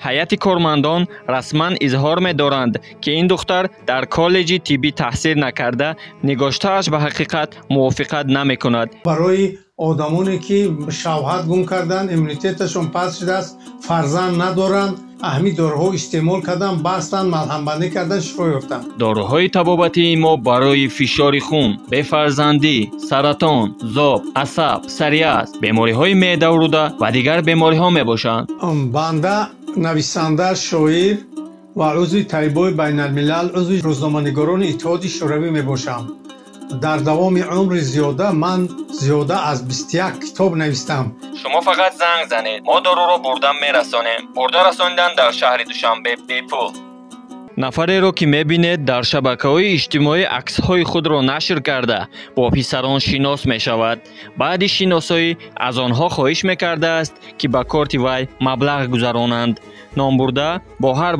ҳайати кормандон расман изҳор медоранд, ки ин духтар дар коллеҷи тиббӣ таҳсил накарда, нигоштааш ба ҳақиқат мувофиқат намекунад. барои одамоне ки шавҳат гум кардан, иммунитеташон паст шудааст, фарзанд надоранд, аҳми дороҳо истеъмол кардан, бастан, малҳамбандӣ кардан, шифо ёфтанд. дороҳои табобатии мо барои фишори хун, бефарзандӣ, саратон, зоб, асаб, сарияз, бемориҳои меъдаву рӯда ва дигар бемориҳо мебошанд. банда нависанда, шоир ва узви таибои байналмилал, узви рӯзноманигорони иттиҳоди шӯравӣ мебошам. дар давоми умри зиёда ман зиёда аз 21 китоб навистам. шумо фақат занг занед, мо доруро бурда мерасонем. бурда расонидан дар шаҳри Душанбе бепул. нафареро ки мебинед дар шабакаҳои иҷтимоӣ аксҳои худро нашр карда бо писарон шинос мешавад. баъди шиносоӣ аз онҳо хоҳиш мекардааст ки ба корти вай маблағ гузаронанд. номбурда бо ҳар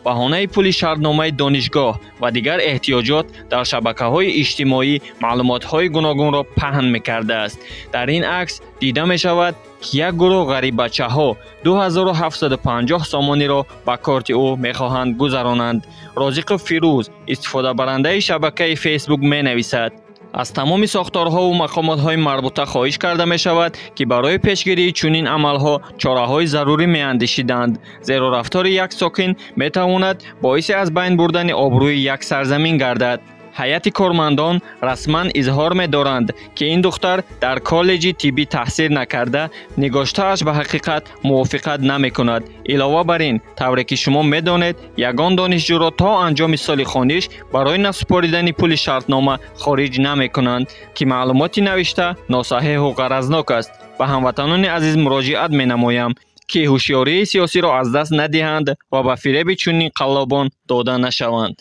баҳонаи пули шартномаи донишгоҳ ва дигар эҳтиёҷот дар шабакаҳои иҷтимоӣ маълумотҳои гуногунро паҳн мекардааст. дар ин акс дида мешавад ки як гурӯҳ ғариббачаҳо 2750 сомониро ба корти ӯ мехоҳанд гузаронанд. розиқов фирӯз, истифодабарандаи шабакаи фейсбук, менависад: аз тамоми сохторҳову мақомотҳои марбута хоҳиш карда мешавад, ки барои пешгирии чунин амалҳо чораҳои зарурӣ меандешиданд, зеро рафтори як сокин метавонад боиси аз байн бурдани обрӯи як сарзамин гардад. ҳайати кормандон расман изҳор медоранд, ки ин духтар дар коллеҷи тиббӣ таҳсил накарда, нигоштааш ба ҳақиқат мувофиқат намекунад. илова бар ин, тавре ки шумо медонед, ягон донишҷӯро то анҷоми соли хониш барои насупоридани пули шартнома хориҷ намекунанд, ки маълумоти навишта носаҳеҳу ғаразнок аст. ба ҳамватанони азиз муроҷиат менамоям, ки ҳушёрии сиёсиро аз даст надиҳанд ва ба фиреби чунин қаллобон дода нашаванд.